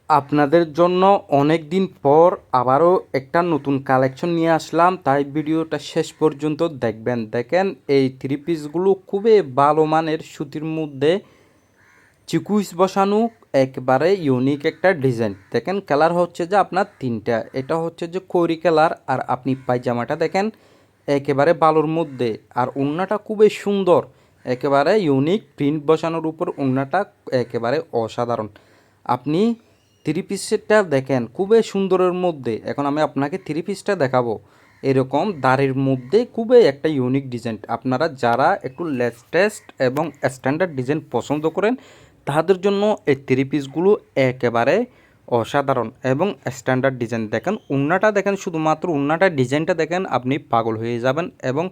আপনাদের জন্য অনেক দিন পর আবারও একটা নতুন কালেকশন নিয়ে আসলাম, তাই ভিডিওটা শেষ পর্যন্ত দেখবেন। দেখেন এই থ্রি পিসগুলো খুবই ভালো মানের সুতির মধ্যে চিকুইস বসানো, একবারে ইউনিক একটা ডিজাইন। দেখেন কালার হচ্ছে যে আপনার তিনটা, এটা হচ্ছে যে খয়েরি কালার, আর আপনি পায়জামাটা দেখেন একেবারে বালুর মধ্যে, আর ওড়নাটা খুবই সুন্দর, একেবারে ইউনিক প্রিন্ট বসানোর উপর ওড়নাটা একেবারে অসাধারণ। আপনি থ্রি পিসটা দেখেন খুবই সুন্দরের মধ্যে। এখন আমি আপনাকে থ্রি পিসটা দেখাবো, এরকম দাড়ির মধ্যে খুবই একটা ইউনিক ডিজাইন। আপনারা যারা একটু লেটেস্ট এবং স্ট্যান্ডার্ড ডিজাইন পছন্দ করেন তাদের জন্য এই থ্রি পিসগুলো একেবারে অসাধারণ এবং স্ট্যান্ডার্ড ডিজাইন। দেখেন ওড়নাটা দেখেন, শুধুমাত্র ওড়নাটার ডিজাইনটা দেখেন আপনি পাগল হয়ে যাবেন, এবং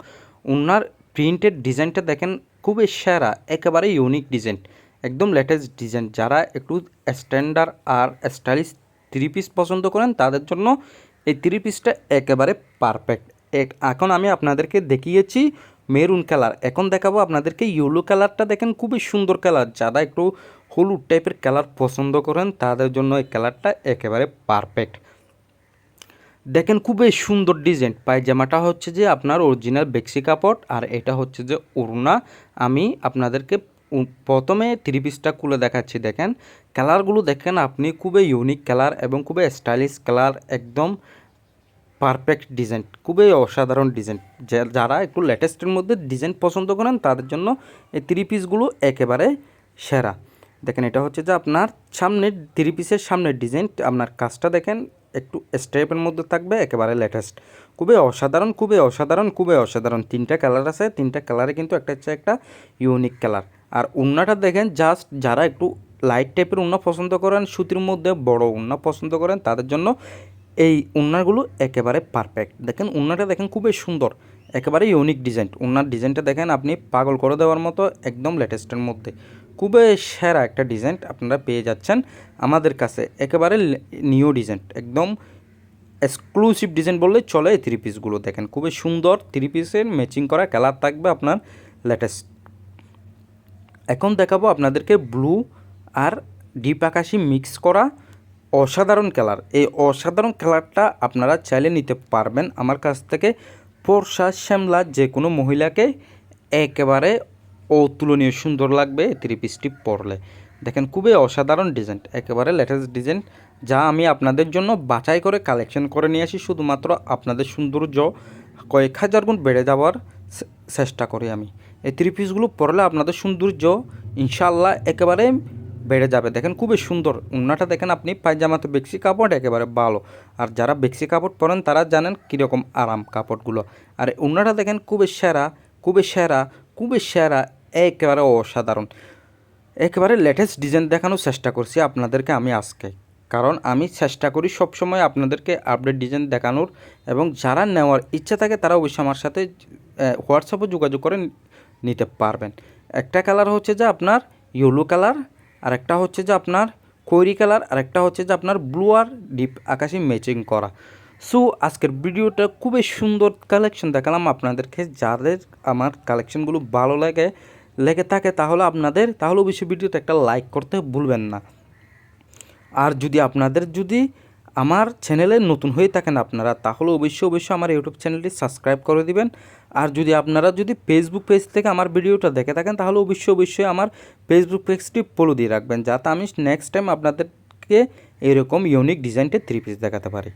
ওড়নার প্রিন্টেড ডিজাইনটা দেখেন খুবই সেরা, একেবারে ইউনিক ডিজাইন, একদম লেটেস্ট ডিজাইন। যারা একটু স্ট্যান্ডার্ড আর স্টাইলিশ থ্রি পিস পছন্দ করেন তাদের জন্য এই থ্রি পিসটা একেবারে পারফেক্ট। এখন আমি আপনাদেরকে দেখিয়েছি মেরুন কালার, এখন দেখাবো আপনাদেরকে ইয়েলো কালারটা। দেখেন খুবই সুন্দর কালার, যারা একটু হলুদ টাইপের কালার পছন্দ করেন তাদের জন্য এই কালারটা একেবারে পারফেক্ট। দেখেন খুবই সুন্দর ডিজাইন। পায়জামাটা হচ্ছে যে আপনার অরিজিনাল বেক্সি কাপড়, আর এটা হচ্ছে যে ওড়না। আমি আপনাদেরকে প্রথমে থ্রি পিসটা খুলে দেখাচ্ছি। দেখেন কালারগুলো দেখেন আপনি, খুবই ইউনিক কালার এবং খুবই স্টাইলিশ কালার, একদম পারফেক্ট ডিজাইন, খুবই অসাধারণ ডিজাইন। যারা একটু লেটেস্টের মধ্যে ডিজাইন পছন্দ করেন তাদের জন্য এই থ্রি পিসগুলো একেবারে সেরা। দেখেন এটা হচ্ছে যে আপনার সামনের থ্রি পিসের সামনের ডিজাইন, আপনার কাজটা দেখেন একটু স্টেপের মধ্যে থাকবে, একেবারে লেটেস্ট, খুবই অসাধারণ, খুবই অসাধারণ, খুবই অসাধারণ। তিনটা কালার আছে, তিনটা কালারে কিন্তু একটা হচ্ছে একটা ইউনিক কালার। আর ওড়নাটা দেখেন, জাস্ট যারা একটু লাইট টাইপের ওড়না পছন্দ করেন, সুতির মধ্যে বড় ওড়না পছন্দ করেন তাদের জন্য এই ওড়নাগুলো একেবারে পারফেক্ট। দেখেন ওড়নাটা দেখেন খুবই সুন্দর, একেবারে ইউনিক ডিজাইন। ওড়নার ডিজাইনটা দেখেন আপনি পাগল করে দেওয়ার মতো, একদম লেটেস্টের মধ্যে খুবই সেরা একটা ডিজাইন আপনারা পেয়ে যাচ্ছেন আমাদের কাছে, একেবারে নিউ ডিজাইন, একদম এক্সক্লুসিভ ডিজাইন বললে চলে। এই থ্রি পিসগুলো দেখেন খুবই সুন্দর, থ্রি পিসের ম্যাচিং করা কালার থাকবে আপনার লেটেস্ট। এখন দেখাবো আপনাদেরকে ব্লু আর ডিপ আকাশি মিক্স করা অসাধারণ কালার। এই অসাধারণ কালারটা আপনারা চাইলে নিতে পারবেন আমার কাছ থেকে। ফর্সা শ্যামলা যে কোনো মহিলাকে একেবারে অতুলনীয় সুন্দর লাগবে এই থ্রি পিসটি পরলে। দেখেন খুবই অসাধারণ ডিজাইন, একেবারে লেটেস্ট ডিজাইন, যা আমি আপনাদের জন্য বাছাই করে কালেকশন করে নিয়ে আসি। শুধুমাত্র আপনাদের সৌন্দর্য কয়েক হাজার গুণ বেড়ে যাওয়ার চেষ্টা করি আমি। এই থ্রি পিসগুলো পরলে আপনাদের সৌন্দর্য ইনশাল্লাহ একেবারে বেড়ে যাবে। দেখেন খুবই সুন্দর ওড়নাটা, দেখেন আপনি পায়জামাতে বেক্সি কাপড় একেবারে ভালো, আর যারা বেক্সি কাপড় পরেন তারা জানেন কীরকম আরাম কাপড়গুলো। আর ওড়নাটা দেখেন খুবই সেরা, খুবই সেরা, খুবই সেরা, একেবারে অসাধারণ, একেবারে লেটেস্ট ডিজাইন দেখানোর চেষ্টা করছি আপনাদেরকে আমি আজকে। কারণ আমি চেষ্টা করি সবসময় আপনাদেরকে আপডেট ডিজাইন দেখানোর, এবং যারা নেওয়ার ইচ্ছা থাকে তারা অবশ্যই আমার সাথে হোয়াটসঅ্যাপে যোগাযোগ করে নিতে পারবেন। একটা কালার হচ্ছে যে আপনার ইয়েলো কালার, আর একটা হচ্ছে যে আপনার খয়েরি কালার, আর একটা হচ্ছে যে আপনার ব্লু আর ডিপ আকাশি ম্যাচিং করা। সো আজকের ভিডিওটা খুবই সুন্দর কালেকশন দেখালাম আপনাদেরকে। যাদের আমার কালেকশনগুলো ভালো লেগে থাকে তাহলে অবশ্যই ভিডিওতে একটা লাইক করতে ভুলবেন না। আর যদি আমার চ্যানেলে নতুন হয়ে থাকেন আপনারা, তাহলে অবশ্যই আমার ইউটিউব চ্যানেলটি সাবস্ক্রাইব করে দিবেন। আর আপনারা ফেসবুক পেজ থেকে আমার ভিডিওটা দেখে থাকেন তাহলে অবশ্যই আমার ফেসবুক পেজটি ফলো দিয়ে রাখবেন, যাতে আমি নেক্সট টাইম আপনাদেরকে এরকম ইউনিক ডিজাইনের থ্রি পিস দেখাতে পারি।